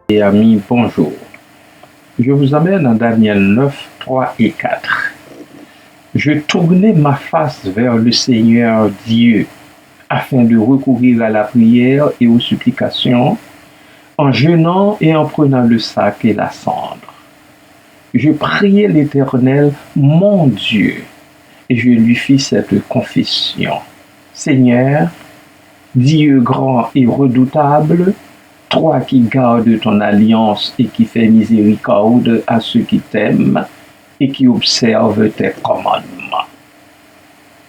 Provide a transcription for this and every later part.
Et amis, bonjour. Je vous amène dans Daniel 9, 3 et 4. Je tournai ma face vers le Seigneur Dieu afin de recourir à la prière et aux supplications, en jeûnant et en prenant le sac et la cendre. Je priai l'Éternel, mon Dieu, et je lui fis cette confession. Seigneur, Dieu grand et redoutable, toi qui gardes ton alliance et qui fais miséricorde à ceux qui t'aiment et qui observent tes commandements.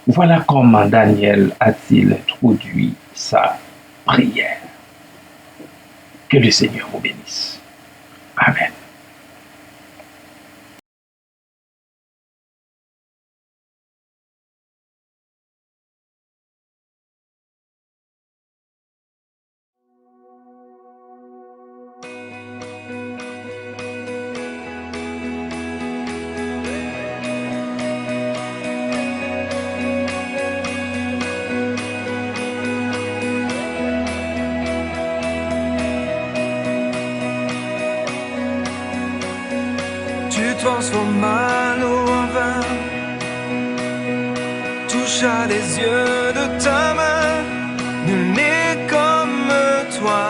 Voilà comment Daniel a-t-il introduit sa prière. Que le Seigneur vous bénisse. Amen. Tu transformes mal en vin, touche à les yeux de ta main, nul n'est comme toi,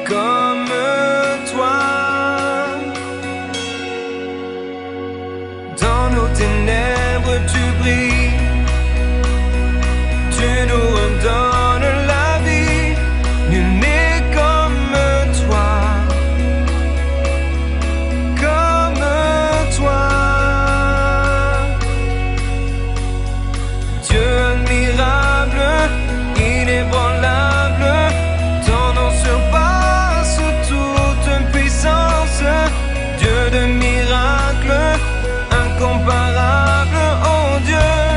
comme toi. Dans nos ténèbres tu brilles, tu nous redonnes la vie, nul n'est comme toi. Dieu admirable, inébranlable, ton nom surpasse toute puissance. Dieu de miracles, incomparable, oh Dieu.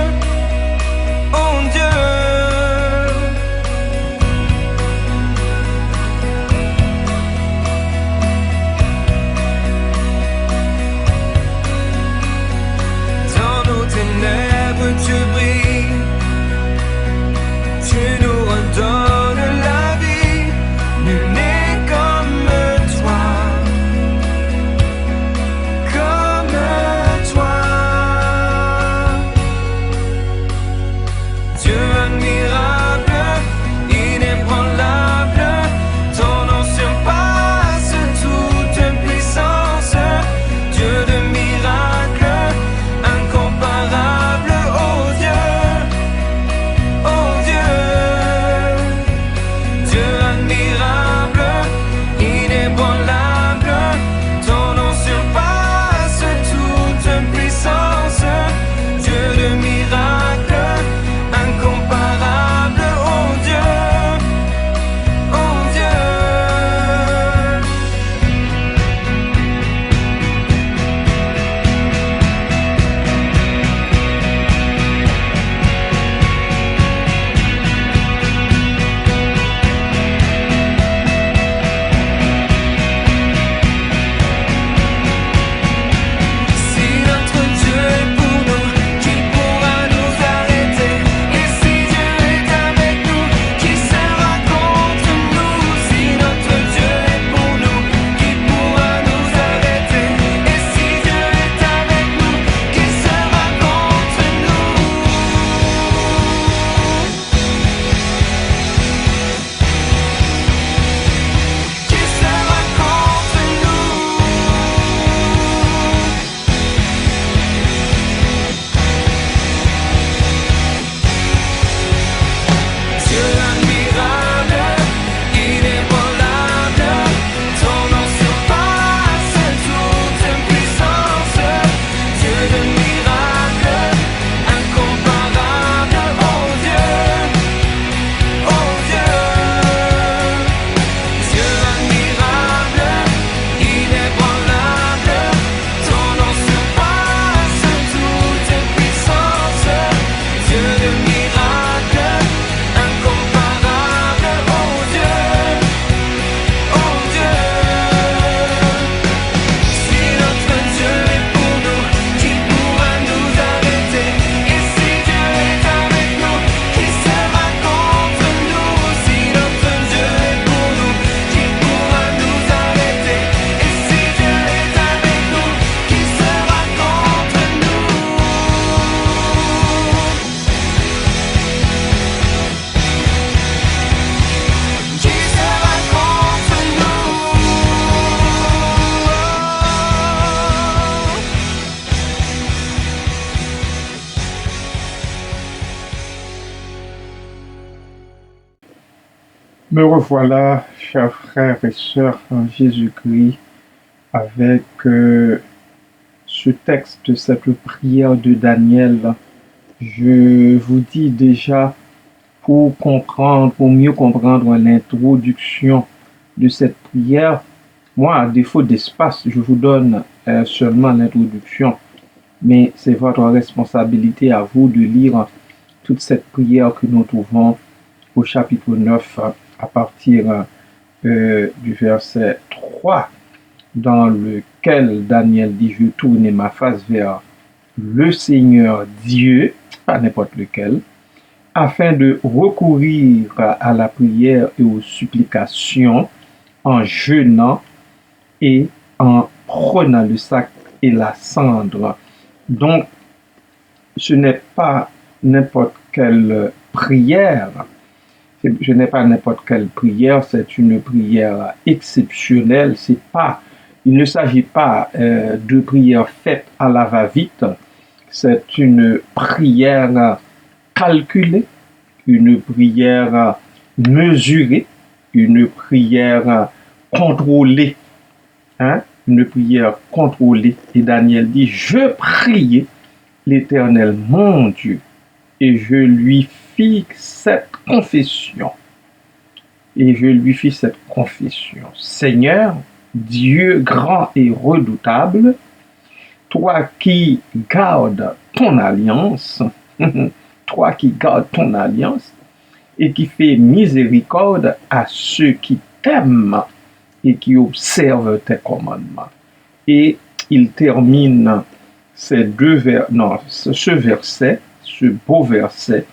Me revoilà, chers frères et sœurs en Jésus-Christ, avec ce texte, cette prière de Daniel. Je vous dis déjà, pour mieux comprendre l'introduction de cette prière, moi, à défaut d'espace, je vous donne seulement l'introduction, mais c'est votre responsabilité à vous de lire toute cette prière que nous trouvons au chapitre 9 à partir du verset 3, dans lequel Daniel dit: je tourne ma face vers le Seigneur Dieu, pas n'importe lequel, afin de recourir à la prière et aux supplications en jeûnant et en prenant le sac et la cendre. Donc, ce n'est pas n'importe quelle prière. Je n'ai pas n'importe quelle prière, c'est une prière exceptionnelle. Il ne s'agit pas de prière faite à la va-vite. C'est une prière calculée, une prière mesurée, une prière contrôlée. Une prière contrôlée. Et Daniel dit: je priais l'Éternel, mon Dieu, et je lui fis cette confession. Seigneur, Dieu grand et redoutable, toi qui gardes ton alliance, et qui fais miséricorde à ceux qui t'aiment et qui observent tes commandements. Et il termine ce beau verset,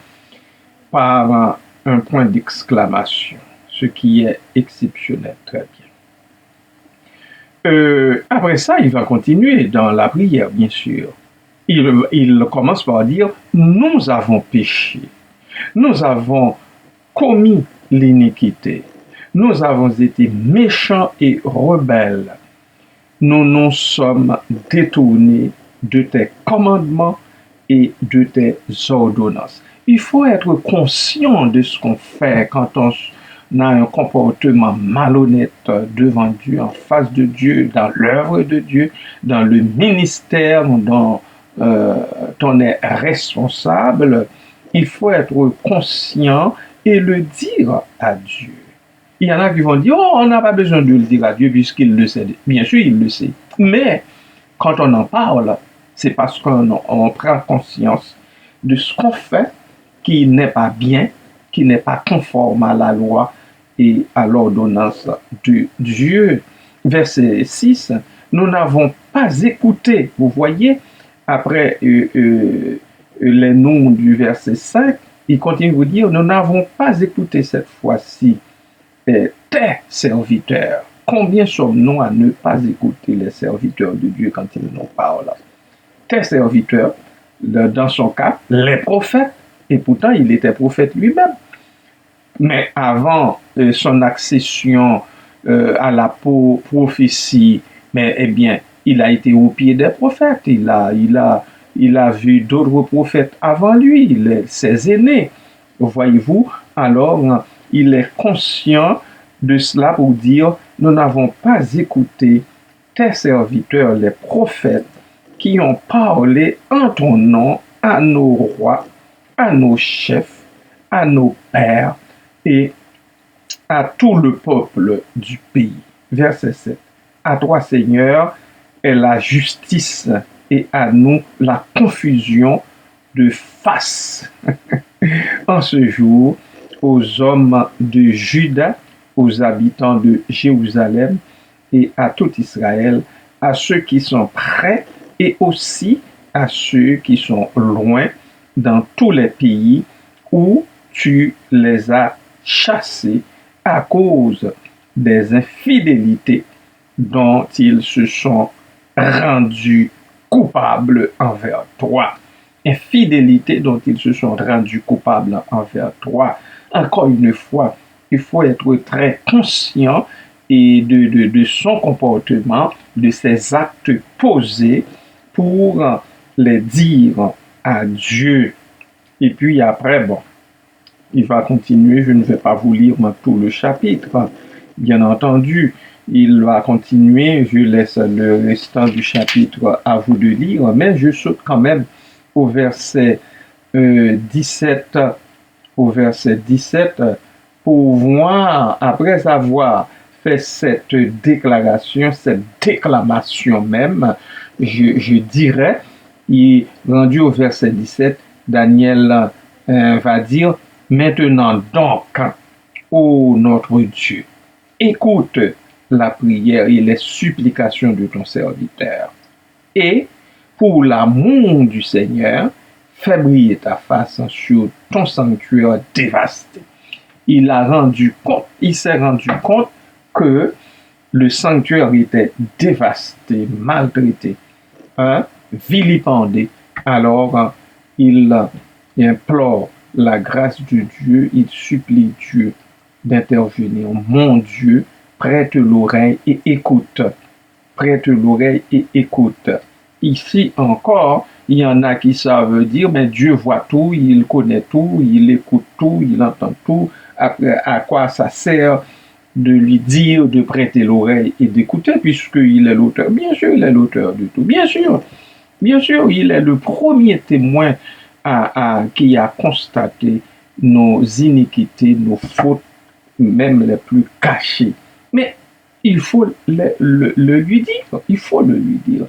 par un point d'exclamation, ce qui est exceptionnel. Très bien. Après ça, il va continuer dans la prière, bien sûr. Il commence par dire: nous avons péché, nous avons commis l'iniquité, nous avons été méchants et rebelles, nous nous sommes détournés de tes commandements et de tes ordonnances. Il faut être conscient de ce qu'on fait quand on a un comportement malhonnête devant Dieu, en face de Dieu, dans l'œuvre de Dieu, dans le ministère dont on est responsable. Il faut être conscient et le dire à Dieu. Il y en a qui vont dire: oh, on n'a pas besoin de le dire à Dieu puisqu'il le sait. Bien sûr, il le sait. Mais quand on en parle, c'est parce qu'on prend conscience de ce qu'on fait qui n'est pas bien, qui n'est pas conforme à la loi et à l'ordonnance de Dieu. Verset 6, nous n'avons pas écouté. Vous voyez, après les noms du verset 5, il continue de vous dire: nous n'avons pas écouté cette fois-ci tes serviteurs. Combien sommes-nous à ne pas écouter les serviteurs de Dieu quand ils nous parlent? Tes serviteurs, dans son cas, les prophètes, et pourtant il était prophète lui-même. Mais avant son accession à la prophétie, il a été au pied des prophètes. Il a vu d'autres prophètes avant lui, ses aînés. Voyez-vous, alors il est conscient de cela pour dire: nous n'avons pas écouté tes serviteurs, les prophètes, qui ont parlé en ton nom à nos rois, à nos chefs, à nos pères et à tout le peuple du pays. Verset 7. À toi, Seigneur, est la justice et à nous la confusion de face. En ce jour, aux hommes de Juda, aux habitants de Jérusalem et à tout Israël, à ceux qui sont près et aussi à ceux qui sont loin dans tous les pays où tu les as chassés à cause des infidélités dont ils se sont rendus coupables envers toi. Infidélité dont ils se sont rendus coupables envers toi. Encore une fois, il faut être très conscient et de son comportement, de ses actes posés pour les dire à Dieu. Et puis après, il va continuer, je ne vais pas vous lire tout le chapitre, bien entendu, il va continuer, je laisse le restant du chapitre à vous de lire, mais je saute quand même au verset 17, pour voir, après avoir fait cette déclaration, cette déclamation même, je dirais, il rendu au verset 17, Daniel va dire, maintenant donc, ô notre Dieu, écoute la prière et les supplications de ton serviteur. Et pour l'amour du Seigneur, fais briller ta face sur ton sanctuaire dévasté. Il s'est rendu compte que le sanctuaire était dévasté, maltraité, vilipendé. Alors, il implore la grâce de Dieu, il supplie Dieu d'intervenir. Mon Dieu, prête l'oreille et écoute. Prête l'oreille et écoute. Ici encore, il y en a qui savent dire, mais Dieu voit tout, il connaît tout, il écoute tout, il entend tout. Après, à quoi ça sert de lui dire de prêter l'oreille et d'écouter, puisqu'il est l'auteur? Bien sûr, il est l'auteur de tout. Bien sûr, il est le premier témoin qui a constaté nos iniquités, nos fautes, même les plus cachées. Mais il faut le lui dire. Il faut le lui dire.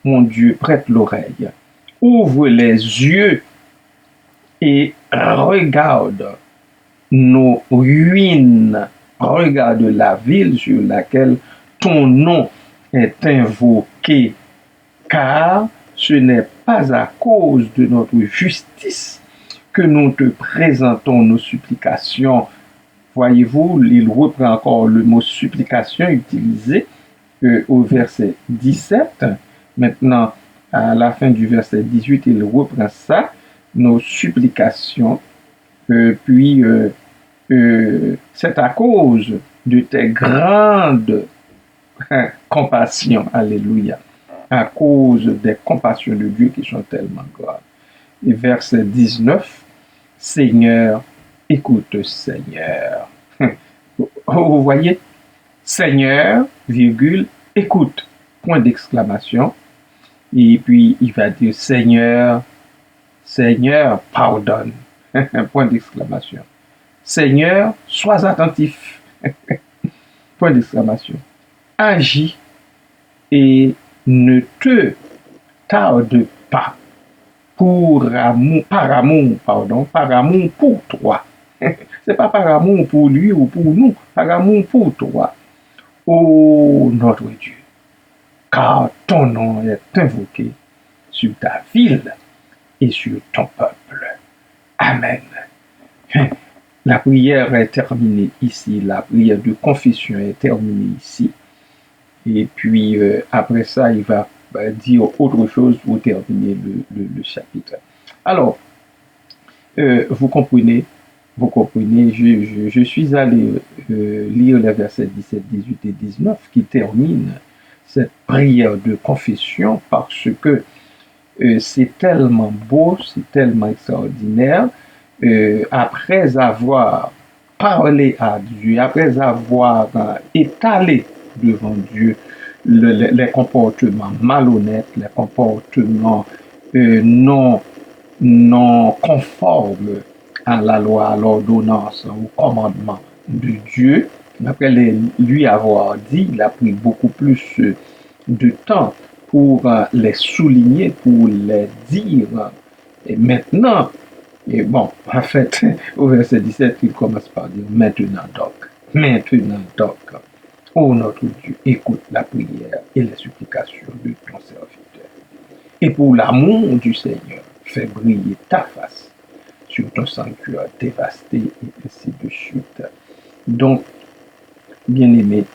Mon Dieu, prête l'oreille. Ouvre les yeux et regarde nos ruines. Regarde la ville sur laquelle ton nom est invoqué. Car ce n'est pas à cause de notre justice que nous te présentons nos supplications. Voyez-vous, il reprend encore le mot supplication utilisé au verset 17. Maintenant, à la fin du verset 18, il reprend ça, nos supplications. Puis, c'est à cause de tes grandes compassions, alléluia, à cause des compassions de Dieu qui sont tellement grandes. Et verset 19, Seigneur, écoute, Seigneur. Vous voyez, Seigneur, virgule, écoute, point d'exclamation. Et puis, il va dire, Seigneur, pardonne, point d'exclamation. Seigneur, sois attentif, point d'exclamation. Agis et ne te tarde pas par amour pour toi. C'est pas par amour pour lui ou pour nous, par amour pour toi. Ô notre Dieu, car ton nom est invoqué sur ta ville et sur ton peuple. Amen. La prière est terminée ici, la prière de confession est terminée ici. Et puis après ça, il va dire autre chose pour terminer le chapitre. Alors, vous comprenez, je suis allé lire les versets 17, 18 et 19 qui terminent cette prière de confession parce que c'est tellement beau, c'est tellement extraordinaire. Après avoir parlé à Dieu, après avoir étalé devant Dieu les comportements malhonnêtes, les comportements non conformes à la loi, à l'ordonnance, au commandement de Dieu. Après lui avoir dit, il a pris beaucoup plus de temps pour les souligner, pour les dire. Et maintenant, en fait, au verset 17, il commence par dire, maintenant donc, ô notre Dieu, écoute la prière et les supplications de ton serviteur. Et pour l'amour du Seigneur, fais briller ta face sur ton sanctuaire dévasté, et ainsi de suite. Donc, bien-aimé,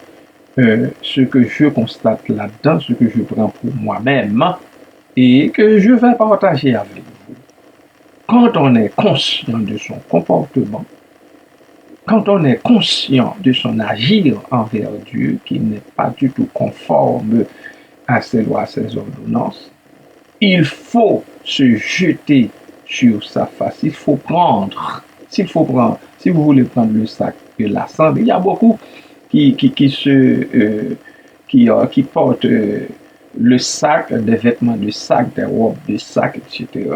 ce que je constate là-dedans, ce que je prends pour moi-même, et que je vais partager avec vous. Quand on est conscient de son comportement, quand on est conscient de son agir envers Dieu, qui n'est pas du tout conforme à ses lois, à ses ordonnances, il faut se jeter sur sa face, il faut prendre si vous voulez prendre le sac de la cendre, il y a beaucoup qui portent le sac, des vêtements de sac, des robes de sac, etc.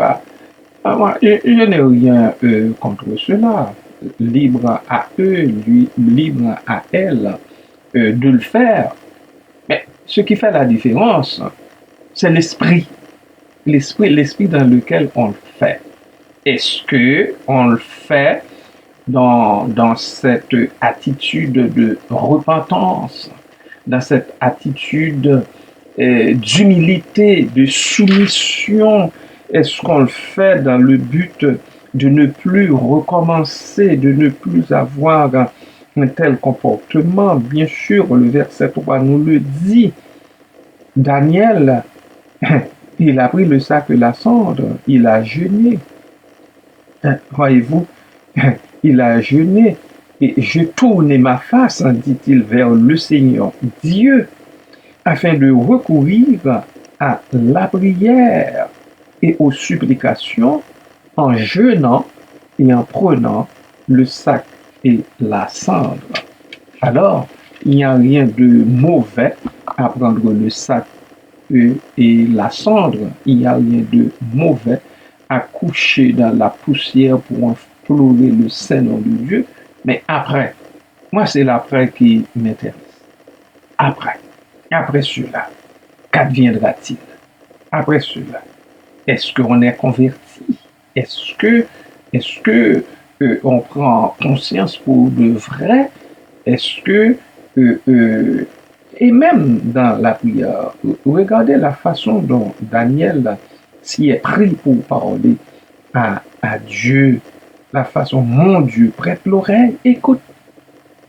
Moi, je n'ai rien contre cela. Libre à eux, libre à elles de le faire. Mais ce qui fait la différence, c'est l'esprit. L'esprit dans lequel on le fait. Est-ce que on le fait dans cette attitude de repentance, dans cette attitude d'humilité, de soumission? Est-ce qu'on le fait dans le but de ne plus recommencer, de ne plus avoir un tel comportement? Bien sûr, le verset 3 nous le dit. Daniel, il a pris le sac de la cendre, il a jeûné. Voyez-vous, il a jeûné. Et je tournai ma face, dit-il, vers le Seigneur Dieu, afin de recourir à la prière et aux supplications en jeûnant et en prenant le sac et la cendre. Alors, il n'y a rien de mauvais à prendre le sac et la cendre. Il n'y a rien de mauvais à coucher dans la poussière pour implorer le Saint-Nom de Dieu. Mais après, moi c'est l'après qui m'intéresse. Après cela, qu'adviendra-t-il? Après cela, est-ce qu'on est converti? Est-ce que on prend conscience pour de vrai? Est-ce que et même dans la prière, regardez la façon dont Daniel s'y est pris pour parler à Dieu, la façon, mon Dieu, prête l'oreille, écoute,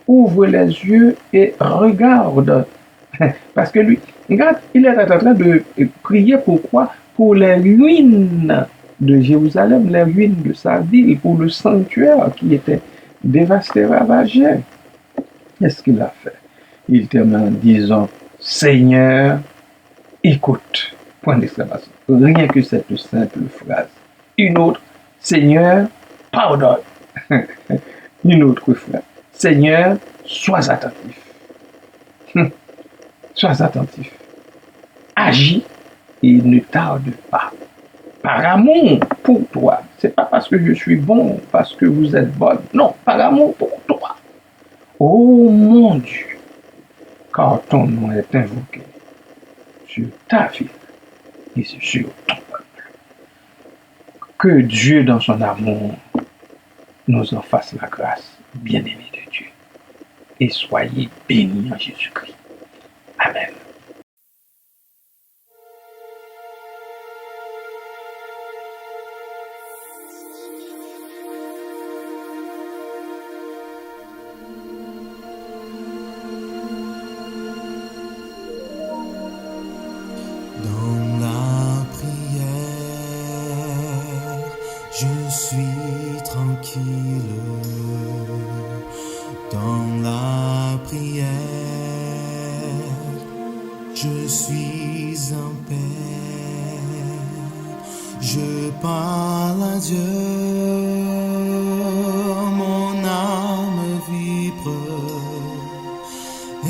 ouvre les yeux et regarde. Parce que lui, regarde, il est en train de prier pourquoi? Pour les ruines de Jérusalem, les ruines de sa ville, pour le sanctuaire qui était dévasté, ravagé. Qu'est-ce qu'il a fait? Il termine en disant, Seigneur, écoute. Point d'exclamation. Rien que cette simple phrase. Une autre, Seigneur, pardonne. Une autre phrase, Seigneur, sois attentif. Sois attentif. Agis et ne tarde pas. Par amour pour toi. C'est pas parce que je suis bon, parce que vous êtes bonne. Non, par amour pour toi. Oh mon Dieu, car ton nom est invoqué sur ta vie et sur ton peuple. Que Dieu, dans son amour, nous en fasse la grâce, bien-aimés de Dieu. Et soyez bénis en Jésus-Christ. Amen. Dans la prière, je suis tranquille. Dans la prière, je suis en paix. Je parle à Dieu, mon âme vibre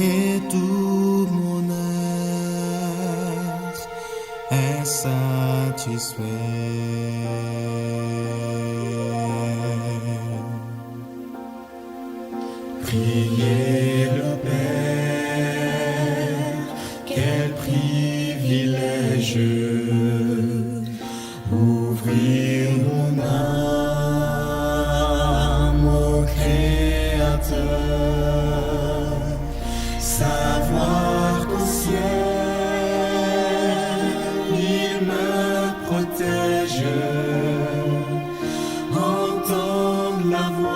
et tout mon être est satisfait. Priez le Père, quel privilège, ouvrir mon âme au Créateur, savoir qu'au ciel il me protège, entendre la voix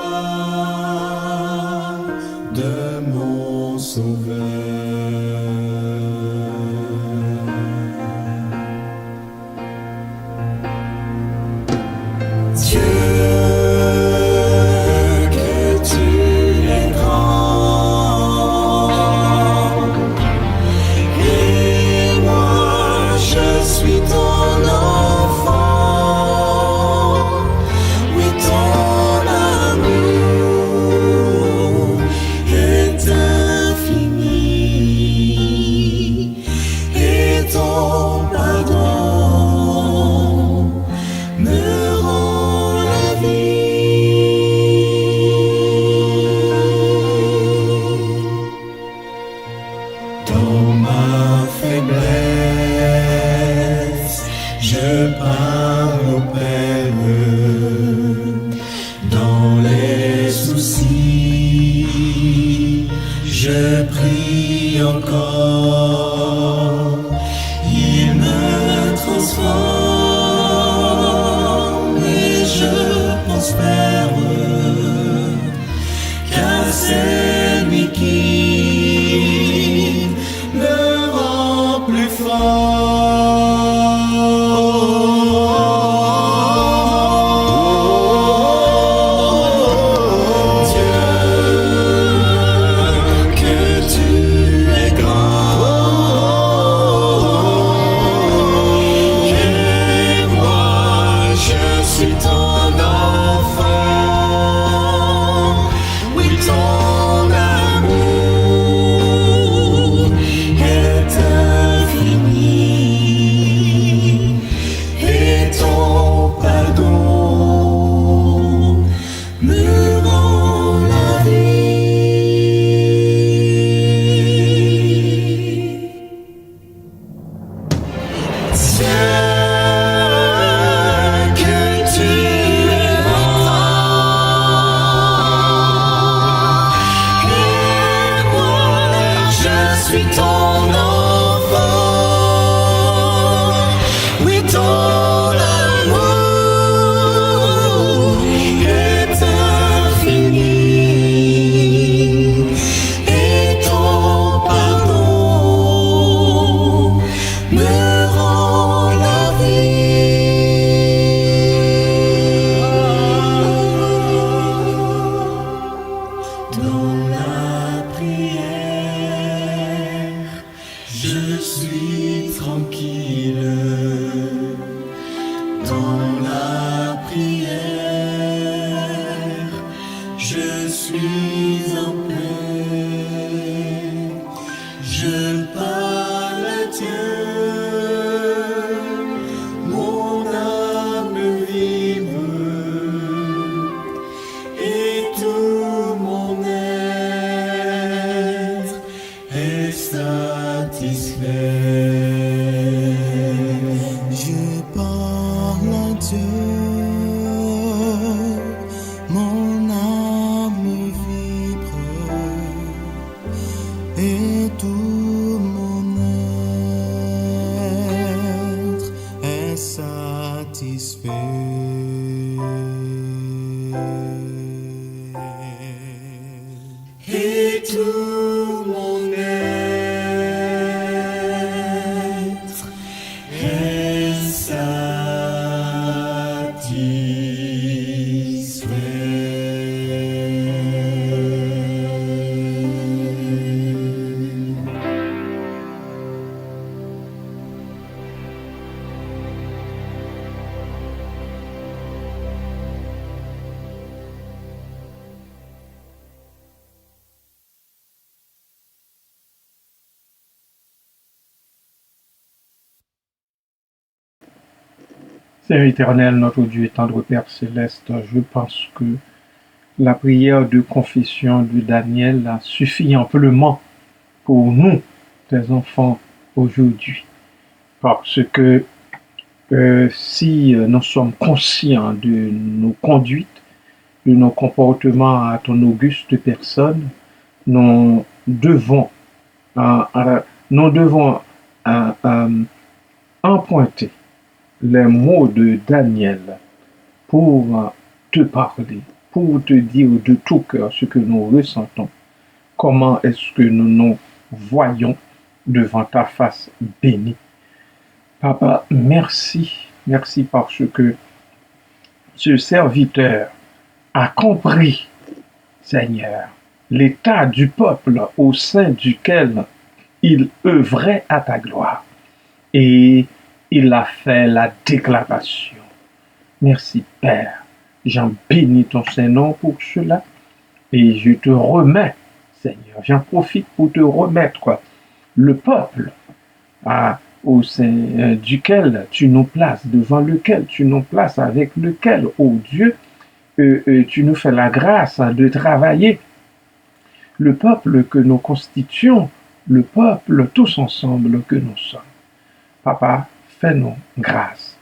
de mon Sauveur. Dieu, que tu es grand, et moi je suis ton enfant. Oui, ton prie encore, il me transforme et je prospère, car c'est lui qui me rend plus fort. Dieu, que tu es grand, et moi je suis ton enfant. Oui, ton amour est infini et ton pardon me rend la vie. Tiens, que tu es grand, et moi je suis ton enfant. Oui, ton amour est infini et ton pardon me rend la vie. Dans la prière, je suis tranquille. Dans la prière, je suis en paix. Je parle à Dieu, mon âme vibre et tout mon être est satisfait. Je parle à Dieu, mon âme vibre et tout mon être est satisfait. Et tout mon être est satisfait. Seigneur éternel, notre Dieu et tendre Père céleste, je pense que la prière de confession de Daniel a suffi amplement pour nous, tes enfants, aujourd'hui. Parce que si nous sommes conscients de nos conduites, de nos comportements à ton auguste personne, nous devons, emprunter les mots de Daniel pour te parler, pour te dire de tout cœur ce que nous ressentons, comment est-ce que nous nous voyons devant ta face bénie. Papa, merci, merci parce que ce serviteur a compris, Seigneur, l'état du peuple au sein duquel il œuvrait à ta gloire. Et il a fait la déclaration. Merci, Père. J'en bénis ton Saint-Nom pour cela. Et je te remets, Seigneur, j'en profite pour te remettre le peuple au sein duquel tu nous places, devant lequel tu nous places, avec lequel, ô Dieu, tu nous fais la grâce de travailler. Le peuple que nous constituons, le peuple tous ensemble que nous sommes. Papa, fais-nous grâce,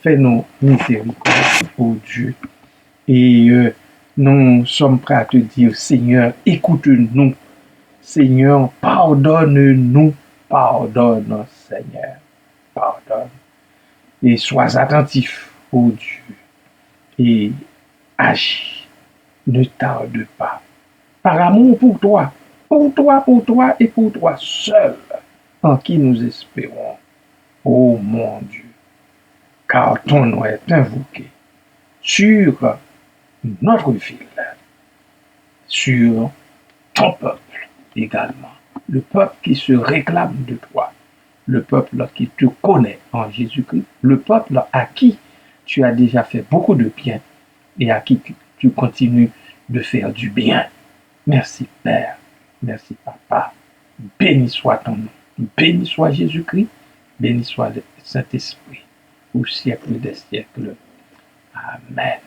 fais-nous miséricorde, ô Dieu. Et nous sommes prêts à te dire, Seigneur, écoute-nous. Seigneur, pardonne-nous, pardonne, Seigneur, pardonne. Et sois attentif, ô Dieu, et agis, ne tarde pas. Par amour pour toi et pour toi seul, en qui nous espérons, ô mon Dieu, car ton nom est invoqué sur notre ville, sur ton peuple également, le peuple qui se réclame de toi, le peuple qui te connaît en Jésus-Christ, le peuple à qui tu as déjà fait beaucoup de bien et à qui tu continues de faire du bien. Merci Père, merci Papa, béni soit ton nom, béni soit Jésus-Christ, béni soit le Saint-Esprit, au siècle des siècles. Amen.